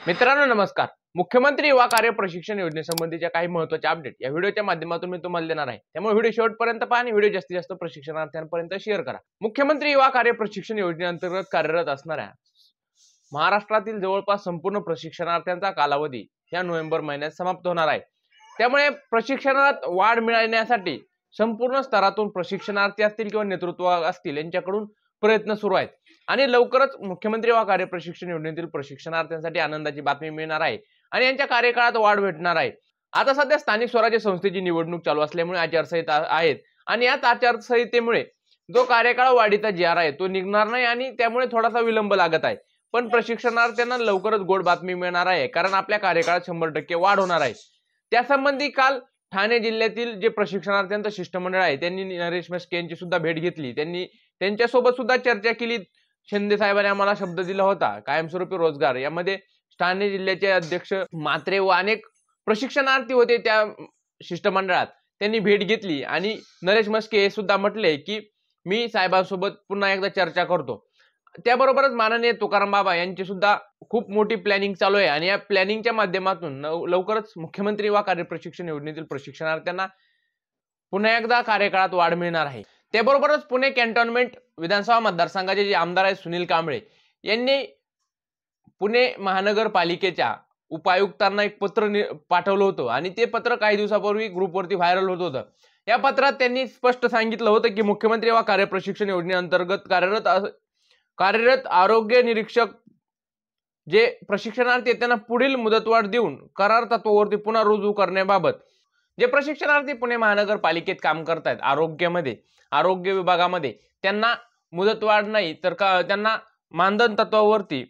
मित्रांनो नमस्कार। मुख्यमंत्री युवा कार्य प्रशिक्षण योजनेसंबंधीच्या काही महत्त्वाचे अपडेट या व्हिडिओच्या माध्यमातून मी तुम्हाला देणार आहे। त्यामुळे व्हिडिओ शेवटपर्यंत पहा आणि व्हिडिओ जास्तीत जास्त प्रशिक्षणार्थ्यांपर्यंत शेअर करा। मुख्यमंत्री युवा कार्य प्रशिक्षण योजनेअंतर्गत कार्यरत असणाऱ्या महाराष्ट्रातील जवळपास संपूर्ण प्रशिक्षणार्थ्यांचा कालावधी या नोव्हेंबर महिन्यात समाप्त होणार आहे। त्यामुळे प्रशिक्षणात वाढ मिळवण्यासाठी संपूर्ण स्तरातून प्रशिक्षणार्थी असतील किंवा नेतृत्व असतील यांच्याकडून प्रयत्न सुरू आहेत आणि लवकरच मुख्यमंत्री युवा कार्य प्रशिक्षण योजनेतील प्रशिक्षणार्थ्यांसाठी आनंदाची बातमी मिळणार आहे आणि यांच्या कार्यकाळात वाढ भेटणार आहे। आता सध्या स्थानिक स्वराज्य संस्थेची निवडणूक चालू असल्यामुळे आचारसंहिता आहेत आणि याच आचारसंहितेमुळे जो कार्यकाळ वाढीचा जी.आर. आहे तो निघणार नाही आणि त्यामुळे थोडासा विलंब लागत आहे। पण प्रशिक्षणार्थ्यांना लवकरच गोड बातमी मिळणार आहे कारण आपल्या कार्यकाळात 100% वाढ होणार आहे। त्यासंबंधी काल ठाणे जिल्ह्यातील जे प्रशिक्षणार्थ्यांचं शिष्टमंडळ आहे त्यांनी नरेश म्हस्के यांची सुद्धा भेट घेतली। त्यांनी त्यांच्यासोबत सुद्धा चर्चा केली। शिंदे साहेबांनी आम्हाला शब्द दिला होता कायमस्वरूपी रोजगार यामध्ये ठाणे जिल्ह्याचे अध्यक्ष म्हात्रे व अनेक प्रशिक्षणार्थी होते त्या शिष्टमंडळात। त्यांनी भेट घेतली आणि नरेश म्हस्के हे सुद्धा म्हटले की मी साहेबांसोबत पुन्हा एकदा चर्चा करतो। त्याबरोबरच माननीय तुकाराम बाबा यांची सुद्धा खूप मोठी प्लॅनिंग चालू आहे आणि या प्लॅनिंगच्या माध्यमातून लवकरच मुख्यमंत्री युवा कार्य प्रशिक्षण योजनेतील प्रशिक्षणार्थ्यांना पुन्हा एकदा कार्यकाळात वाढ मिळणार आहे। त्याबरोबरच पुणे कॅन्टोन्मेंट विधानसभा मतदारसंघाचे जे आमदार आहेत सुनील कांबळे यांनी पुणे महानगरपालिकेच्या उपायुक्तांना एक पत्र पाठवलं होतं आणि ते पत्र काही दिवसापूर्वी ग्रुपवरती व्हायरल होत होतं। या पत्रात त्यांनी स्पष्ट सांगितलं होतं की मुख्यमंत्री युवा कार्य प्रशिक्षण योजनेअंतर्गत कार्यरत आरोग्य निरीक्षक जे प्रशिक्षणार्थी आहेत त्यांना पुढील मुदतवाढ देऊन करार तत्वावरती पुन्हा रुजू करण्याबाबत जे प्रशिक्षणार्थी पुणे महानगरपालिकेत काम करतायत आरोग्य विभागामध्ये त्यांना मुदतवाढ नाही तर त्यांना मानधन तत्वावरती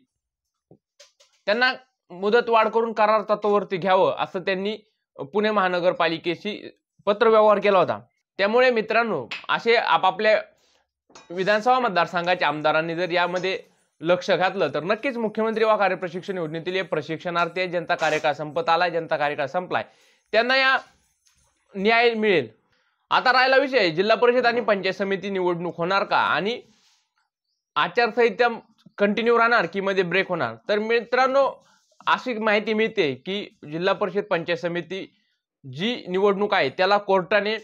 त्यांना मुदतवाढ करून करार तत्वावरती घ्यावं असं त्यांनी पुणे महानगरपालिकेशी पत्रव्यवहार केला होता। त्यामुळे मित्रांनो असे आपापल्या विधानसभा मतदारसंघाच्या आमदारांनी जर यामध्ये लक्ष घातलं तर नक्कीच मुख्यमंत्री युवा कार्य प्रशिक्षण योजनेतील प्रशिक्षणार्थी आहेत ज्यांचा कार्यकाळ संपत आलाय ज्यांचा कार्यकाळ संपलाय त्यांना या न्याय मिळेल। आता राहिला विषय जिल्हा परिषद आणि पंचायत समिती निवडणूक होणार का आणि आचारसंहिता कंटिन्यू राहणार की मध्ये ब्रेक होणार। तर मित्रांनो अशी माहिती मिळते की जिल्हा परिषद पंचायत समिती जी निवडणूक आहे त्याला कोर्टाने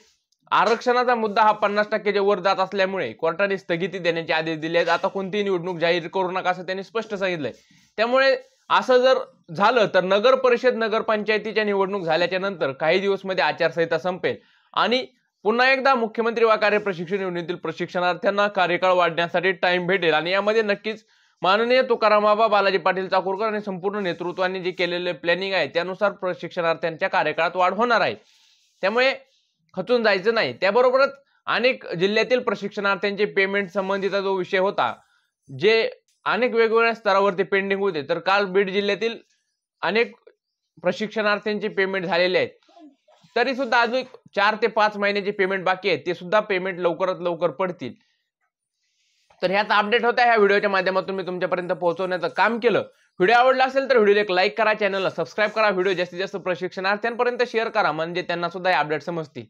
आरक्षणाचा मुद्दा हा 50%च्या वर जात असल्यामुळे कोर्टाने स्थगिती देण्याचे आदेश दिले आहेत। आता कोणतीही निवडणूक जाहीर करू नका असं त्यांनी स्पष्ट सांगितलंय। त्यामुळे असं जर झालं तर नगर परिषद नगरपंचायतीच्या निवडणूक झाल्याच्या नंतर काही दिवस मध्ये आचारसंहिता संपेल आणि पुन्हा एकदा मुख्यमंत्री युवा कार्य प्रशिक्षण योजनेतील प्रशिक्षणार्थ्यांना कार्यकाळ वाढण्यासाठी टाइम भेटेल आणि यामध्ये नक्कीच माननीय तुकाराम बाबा बालाजी पाटील चाकूरकर आणि संपूर्ण नेतृत्वाने जे केलेले प्लॅनिंग आहे त्यानुसार प्रशिक्षणार्थ्यांच्या कार्यकाळात वाढ होणार आहे। त्यामुळे खचून जायचं नाही। त्याबरोबरच अनेक जिल्ह्यातील प्रशिक्षणार्थ्यांचे पेमेंट संबंधीचा जो विषय होता जे अनेक वेगवेगळ्या स्तरावरती पेंडिंग होते तर काल बीड जिल्ह्यातील अनेक प्रशिक्षणार्थ्यांचे पेमेंट झालेले आहेत। तरी सुद्धा अजून 4 ते 5 महिन्याचे पेमेंट बाकी आहेत ते सुद्धा पेमेंट लवकरात लवकर पडतील। तर ह्याचा अपडेट होता ह्या व्हिडिओच्या माध्यमातून मी तुमच्यापर्यंत पोहोचवण्याचं काम केलं। व्हिडिओ आवडला असेल तर व्हिडिओला एक लाईक करा, चॅनलला सबस्क्राईब करा, व्हिडिओ जास्तीत जास्त प्रशिक्षणार्थ्यांपर्यंत शेअर करा म्हणजे त्यांना सुद्धा हे अपडेट समजतील।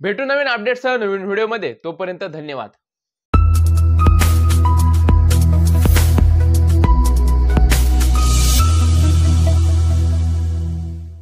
भेटू नवीन अपडेटसह नवीन व्हिडिओमध्ये, तोपर्यंत धन्यवाद।